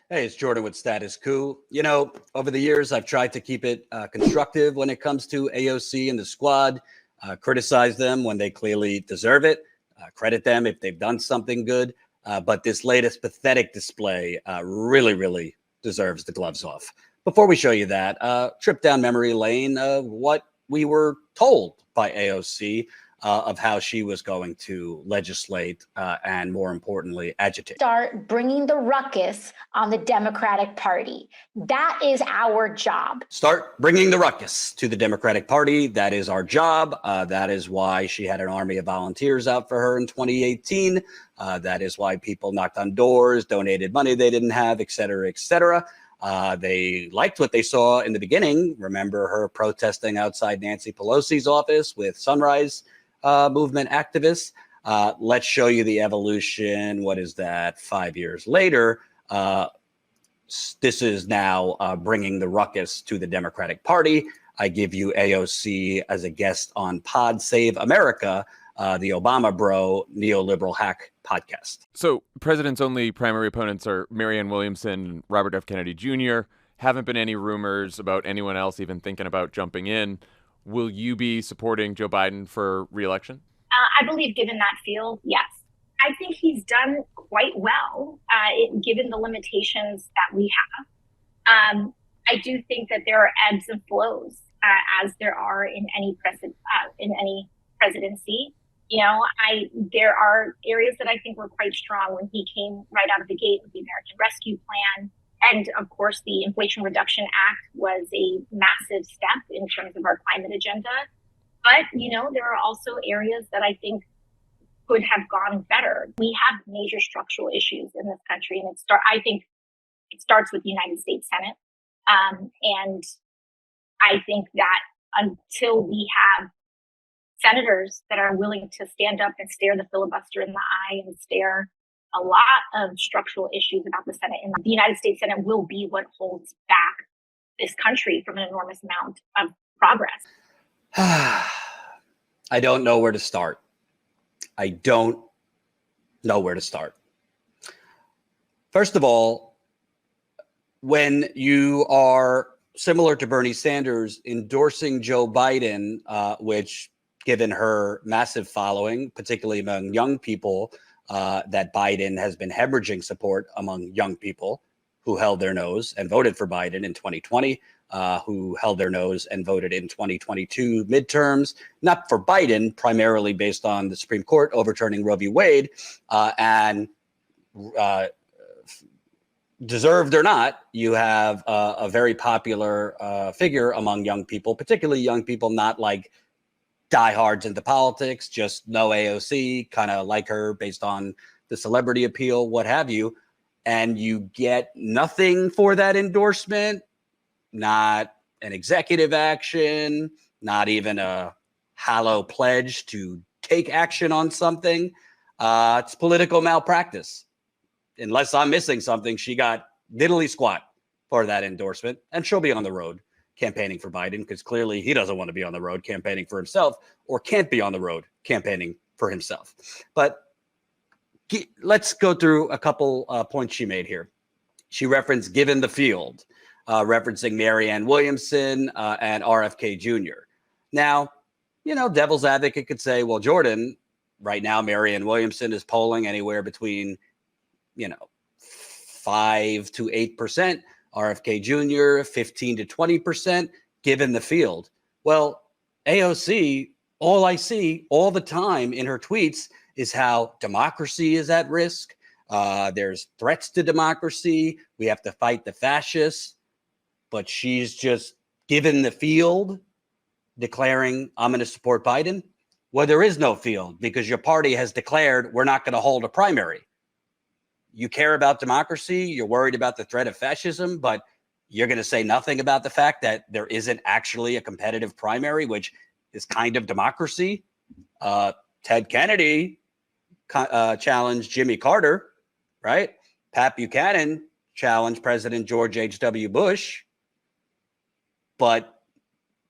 Hey, it's Jordan with Status Coup. Over the years, I've tried to keep it constructive when it comes to AOC and the squad, criticize them when they clearly deserve it, credit them if they've done something good. But this latest pathetic display really deserves the gloves off. Before we show you that, trip down memory lane of what we were told by AOC of how she was going to legislate and, more importantly, agitate. Start bringing the ruckus on the Democratic Party. That is our job. Start bringing the ruckus to the Democratic Party. That is our job. That is why she had an army of volunteers out for her in 2018. That is why people knocked on doors, donated money they didn't have, et cetera, et cetera. They liked what they saw in the beginning. Remember her protesting outside Nancy Pelosi's office with Sunrise Movement activists. Let's show you the evolution. What is that? 5 years later, this is now bringing the ruckus to the Democratic Party. I give you AOC as a guest on Pod Save America, the Obama Bro neoliberal hack podcast. So president's only primary opponents are Marianne Williamson and Robert F. Kennedy Jr. Haven't been any rumors about anyone else even thinking about jumping in. Will you be supporting Joe Biden for re-election? I believe given that field, yes. I think he's done quite well, given the limitations that we have. I do think that there are ebbs and flows, as there are in any presidency. There are areas that I think were quite strong when he came right out of the gate with the American Rescue Plan. And of course, the Inflation Reduction Act was a massive step in terms of our climate agenda. But, there are also areas that I think could have gone better. We have major structural issues in this country, and I think it starts with the United States Senate. And I think that until we have senators that are willing to stand up and stare the filibuster in the eye and stare a lot of structural issues about the Senate, and the United States Senate will be what holds back this country from an enormous amount of progress. I don't know where to start. First of all, when you are similar to Bernie Sanders endorsing Joe Biden, which, given her massive following, particularly among young people, that Biden has been hemorrhaging support among young people who held their nose and voted for Biden in 2020, who held their nose and voted in 2022 midterms, not for Biden, primarily based on the Supreme Court overturning Roe v. Wade, and deserved or not, you have a very popular figure among young people, particularly young people not like diehards into politics, just know AOC, kind of like her based on the celebrity appeal, what have you. And you get nothing for that endorsement, not an executive action, not even a hollow pledge to take action on something. It's political malpractice. Unless I'm missing something, she got diddly squat for that endorsement, and she'll be on the road campaigning for Biden, because clearly he doesn't want to be on the road campaigning for himself, or can't be on the road campaigning for himself. But let's go through a couple points she made here. She referenced given the field, referencing Marianne Williamson and RFK Jr. Now, devil's advocate could say, well, Jordan, right now Marianne Williamson is polling anywhere between 5 to 8%. RFK Jr., 15 to 20%, given the field. Well, AOC, all I see all the time in her tweets is how democracy is at risk. There's threats to democracy. We have to fight the fascists. But she's just given the field, declaring, I'm going to support Biden. Well, there is no field, because your party has declared we're not going to hold a primary. You care about democracy, you're worried about the threat of fascism, but you're going to say nothing about the fact that there isn't actually a competitive primary, which is kind of democracy. Ted Kennedy challenged Jimmy Carter, right? Pat Buchanan challenged President George H.W. Bush. But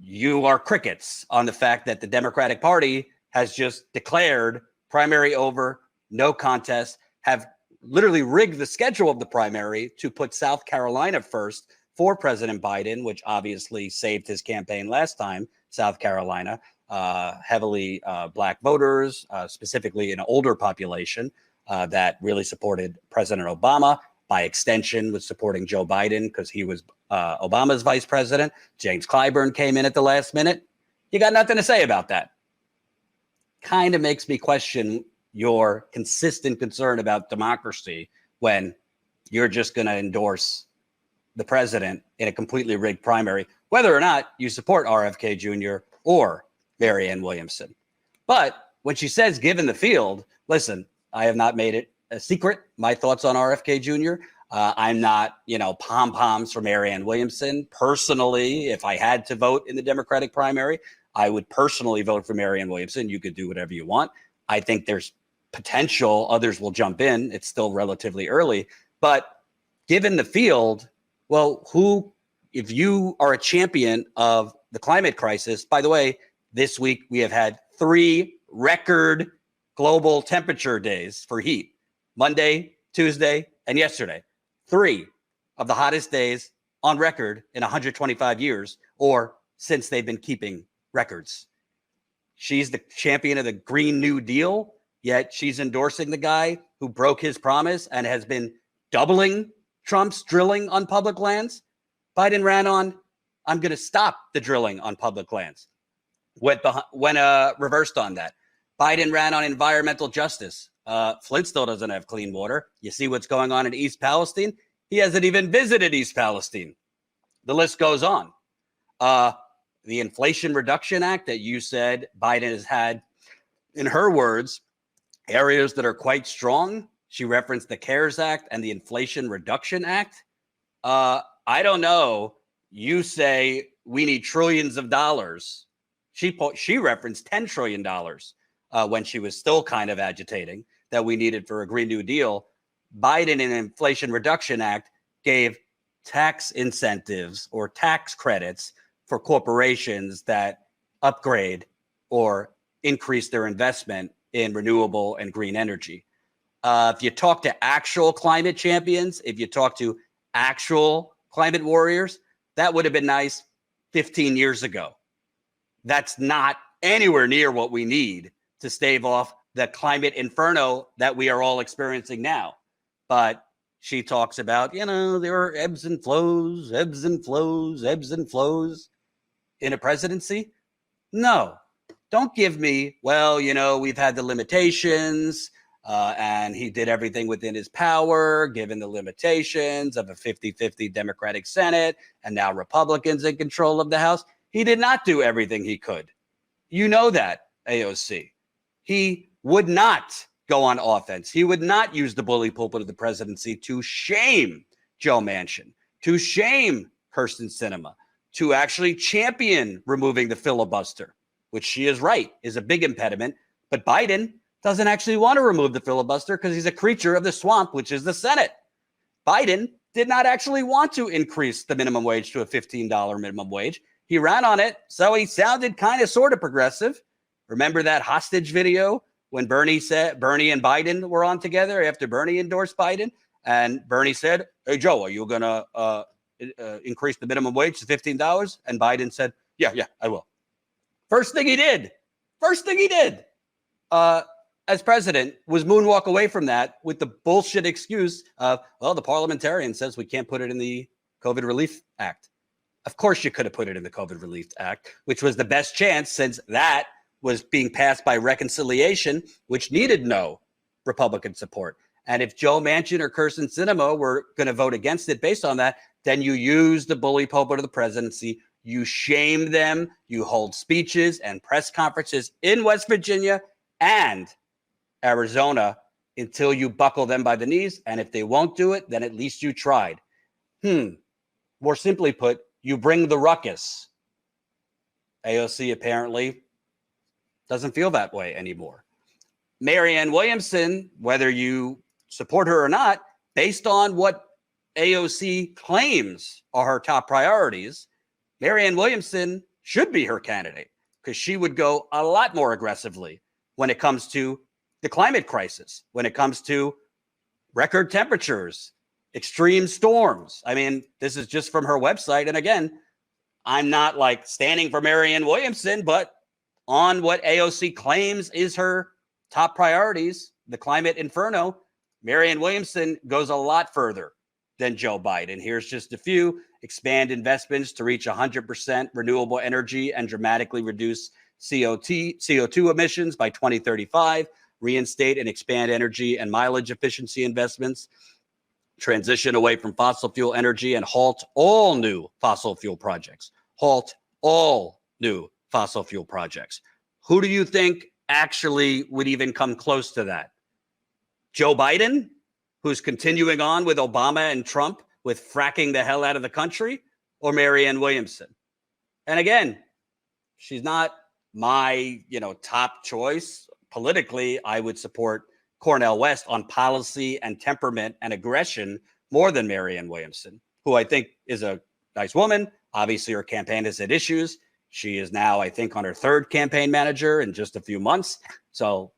you are crickets on the fact that the Democratic Party has just declared primary over, no contest, have literally rigged the schedule of the primary to put South Carolina first for President Biden, which obviously saved his campaign last time. South Carolina, heavily Black voters, specifically an older population that really supported President Obama. By extension, was supporting Joe Biden because he was Obama's vice president. James Clyburn came in at the last minute. You got nothing to say about that. Kind of makes me question your consistent concern about democracy when you're just going to endorse the president in a completely rigged primary, whether or not you support RFK Jr. or Marianne Williamson. But when she says given the field, listen, I have not made it a secret, my thoughts on RFK Jr. I'm not, pom-poms for Marianne Williamson. Personally, if I had to vote in the Democratic primary, I would personally vote for Marianne Williamson. You could do whatever you want. I think there's potential. Others will jump in. It's still relatively early. But given the field, well, if you are a champion of the climate crisis, by the way, this week we have had 3 record global temperature days for heat. Monday, Tuesday, and yesterday. 3 of the hottest days on record in 125 years, or since they've been keeping records. She's the champion of the Green New Deal, yet she's endorsing the guy who broke his promise and has been doubling Trump's drilling on public lands. Biden ran on, I'm going to stop the drilling on public lands. Went reversed on that. Biden ran on environmental justice. Flint still doesn't have clean water. You see what's going on in East Palestine? He hasn't even visited East Palestine. The list goes on. The Inflation Reduction Act that you said Biden has had, in her words, areas that are quite strong. She referenced the CARES Act and the Inflation Reduction Act. I don't know. You say we need trillions of dollars. She referenced $10 trillion when she was still kind of agitating that we needed for a Green New Deal. Biden in the Inflation Reduction Act gave tax incentives or tax credits for corporations that upgrade or increase their investment in renewable and green energy. If you talk to actual climate champions, if you talk to actual climate warriors, that would have been nice 15 years ago. That's not anywhere near what we need to stave off the climate inferno that we are all experiencing now. But she talks about, there are ebbs and flows, ebbs and flows, ebbs and flows in a presidency. No, don't give me, we've had the limitations and he did everything within his power, given the limitations of a 50-50 Democratic Senate and now Republicans in control of the House. He did not do everything he could. You know that, AOC. He would not go on offense. He would not use the bully pulpit of the presidency to shame Joe Manchin, to shame Kirsten Sinema, to actually champion removing the filibuster, which she is right, is a big impediment. But Biden doesn't actually want to remove the filibuster because he's a creature of the swamp, which is the Senate. Biden did not actually want to increase the minimum wage to a $15 minimum wage. He ran on it, so he sounded kind of sort of progressive. Remember that hostage video when Bernie and Biden were on together after Bernie endorsed Biden? And Bernie said, hey, Joe, are you going to increase the minimum wage to $15? And Biden said, yeah, I will. First thing he did as president was moonwalk away from that with the bullshit excuse of, the parliamentarian says we can't put it in the COVID Relief Act. Of course you could have put it in the COVID Relief Act, which was the best chance since that was being passed by reconciliation, which needed no Republican support. And if Joe Manchin or Kirsten Sinema were going to vote against it based on that, then you use the bully pulpit of the presidency. You shame them. You hold speeches and press conferences in West Virginia and Arizona until you buckle them by the knees. And if they won't do it, then at least you tried. More simply put, you bring the ruckus. AOC apparently doesn't feel that way anymore. Marianne Williamson, whether you support her or not, based on what AOC claims are her top priorities, Marianne Williamson should be her candidate because she would go a lot more aggressively when it comes to the climate crisis, when it comes to record temperatures, extreme storms. I mean, this is just from her website. And again, I'm not like standing for Marianne Williamson, but on what AOC claims is her top priorities, the climate inferno, Marianne Williamson goes a lot further than Joe Biden. Here's just a few: expand investments to reach 100% renewable energy and dramatically reduce CO2 emissions by 2035, reinstate and expand energy and mileage efficiency investments, transition away from fossil fuel energy and halt all new fossil fuel projects. Halt all new fossil fuel projects. Who do you think actually would even come close to that? Joe Biden, who's continuing on with Obama and Trump with fracking the hell out of the country, or Marianne Williamson? And again, she's not my, top choice. Politically, I would support Cornel West on policy and temperament and aggression more than Marianne Williamson, who I think is a nice woman. Obviously, her campaign has had issues. She is now, I think, on her third campaign manager in just a few months. So,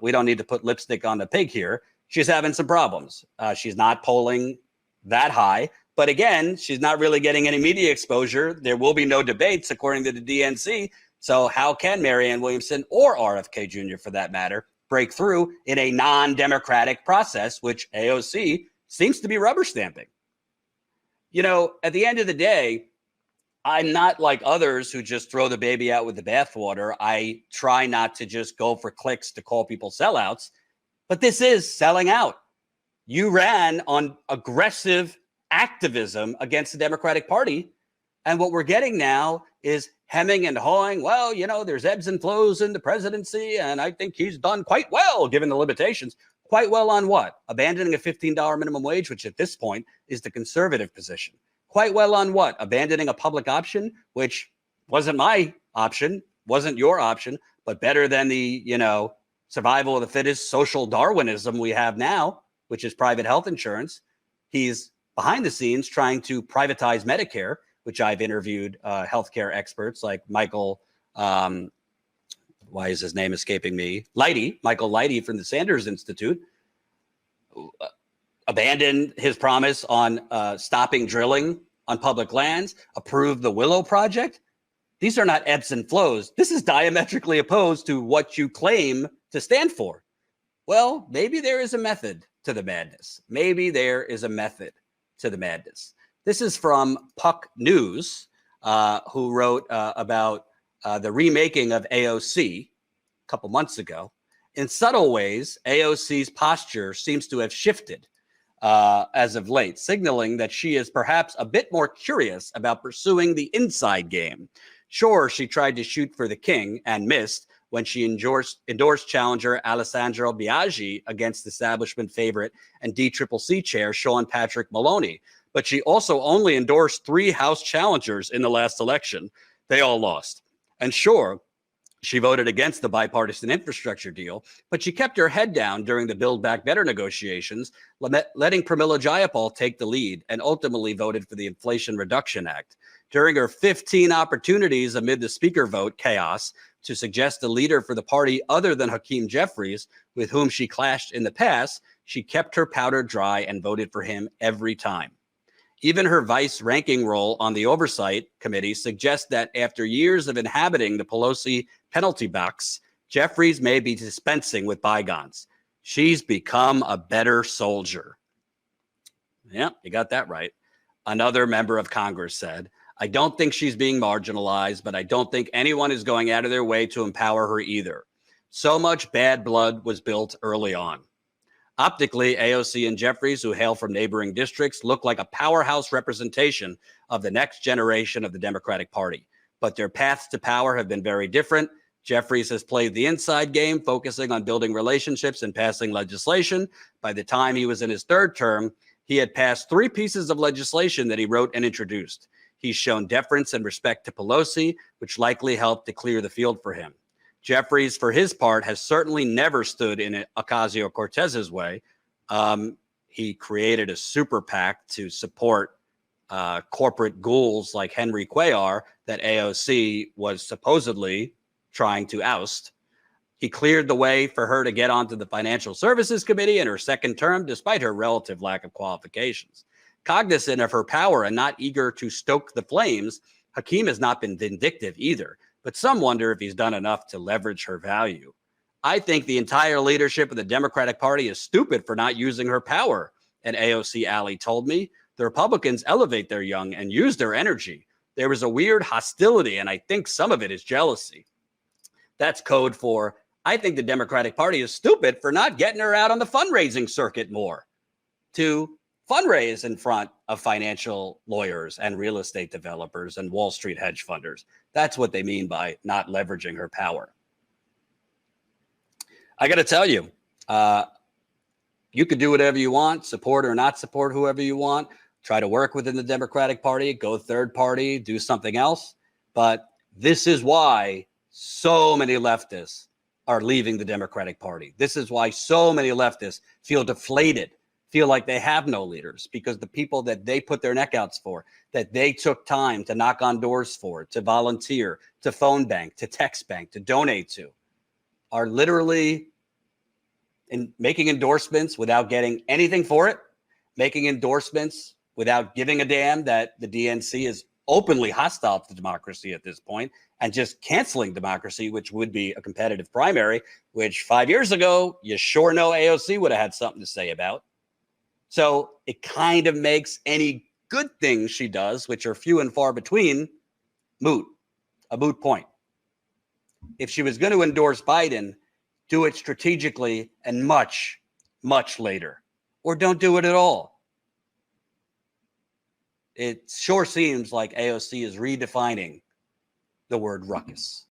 we don't need to put lipstick on the pig here. She's having some problems. She's not polling that high. But again, she's not really getting any media exposure. There will be no debates, according to the DNC. So how can Marianne Williamson, or RFK Jr. for that matter, break through in a non-democratic process, which AOC seems to be rubber stamping? At the end of the day, I'm not like others who just throw the baby out with the bathwater. I try not to just go for clicks to call people sellouts, but this is selling out. You ran on aggressive activism against the Democratic Party, and what we're getting now is hemming and hawing. Well, there's ebbs and flows in the presidency, and I think he's done quite well given the limitations. Quite well on what? Abandoning a $15 minimum wage, which at this point is the conservative position. Quite well on what? Abandoning a public option, which wasn't my option, wasn't your option, but better than the, survival of the fittest social Darwinism we have now, which is private health insurance. He's behind the scenes trying to privatize Medicare, which I've interviewed healthcare experts like Michael, why is his name escaping me? Michael Leidy from the Sanders Institute, abandoned his promise on stopping drilling on public lands, approved the Willow Project. These are not ebbs and flows. This is diametrically opposed to what you claim to stand for. Well, maybe there is a method to the madness. Maybe there is a method to the madness. This is from Puck News, who wrote about the remaking of AOC a couple months ago. In subtle ways, AOC's posture seems to have shifted as of late, signaling that she is perhaps a bit more curious about pursuing the inside game. Sure, she tried to shoot for the king and missed when she endorsed challenger Alessandro Biaggi against establishment favorite and DCCC chair Sean Patrick Maloney. But she also only endorsed 3 House challengers in the last election. They all lost. And sure, she voted against the bipartisan infrastructure deal, but she kept her head down during the Build Back Better negotiations, letting Pramila Jayapal take the lead, and ultimately voted for the Inflation Reduction Act. During her 15 opportunities amid the speaker vote chaos to suggest a leader for the party other than Hakeem Jeffries, with whom she clashed in the past, she kept her powder dry and voted for him every time. Even her vice-ranking role on the Oversight Committee suggests that after years of inhabiting the Pelosi penalty box, Jeffries may be dispensing with bygones. She's become a better soldier. Yeah, you got that right. Another member of Congress said, I don't think she's being marginalized, but I don't think anyone is going out of their way to empower her either. So much bad blood was built early on. Optically, AOC and Jeffries, who hail from neighboring districts, look like a powerhouse representation of the next generation of the Democratic Party. But their paths to power have been very different. Jeffries has played the inside game, focusing on building relationships and passing legislation. By the time he was in his third term, he had passed 3 pieces of legislation that he wrote and introduced. He's shown deference and respect to Pelosi, which likely helped to clear the field for him. Jeffries, for his part, has certainly never stood in Ocasio-Cortez's way. He created a super PAC to support corporate ghouls like Henry Cuellar that AOC was supposedly trying to oust. He cleared the way for her to get onto the Financial Services Committee in her second term, despite her relative lack of qualifications. Cognizant of her power and not eager to stoke the flames, Hakeem has not been vindictive either, but some wonder if he's done enough to leverage her value. I think the entire leadership of the Democratic Party is stupid for not using her power, an AOC ally told me. The Republicans elevate their young and use their energy. There was a weird hostility, and I think some of it is jealousy. That's code for, I think the Democratic Party is stupid for not getting her out on the fundraising circuit more to fundraise in front of financial lawyers and real estate developers and Wall Street hedge funders. That's what they mean by not leveraging her power. I got to tell you, you could do whatever you want, support or not support whoever you want, try to work within the Democratic Party, go third party, do something else. But this is why so many leftists are leaving the Democratic Party. This is why so many leftists feel deflated, feel like they have no leaders, because the people that they put their neck outs for, that they took time to knock on doors for, to volunteer, to phone bank, to text bank, to donate to, are literally making endorsements without getting anything for it, making endorsements without giving a damn that the DNC is openly hostile to democracy at this point, and just canceling democracy, which would be a competitive primary, which 5 years ago, you sure know AOC would have had something to say about. So it kind of makes any good things she does, which are few and far between, a moot point. If she was going to endorse Biden, do it strategically and much, much later, or don't do it at all. It sure seems like AOC is redefining the word ruckus.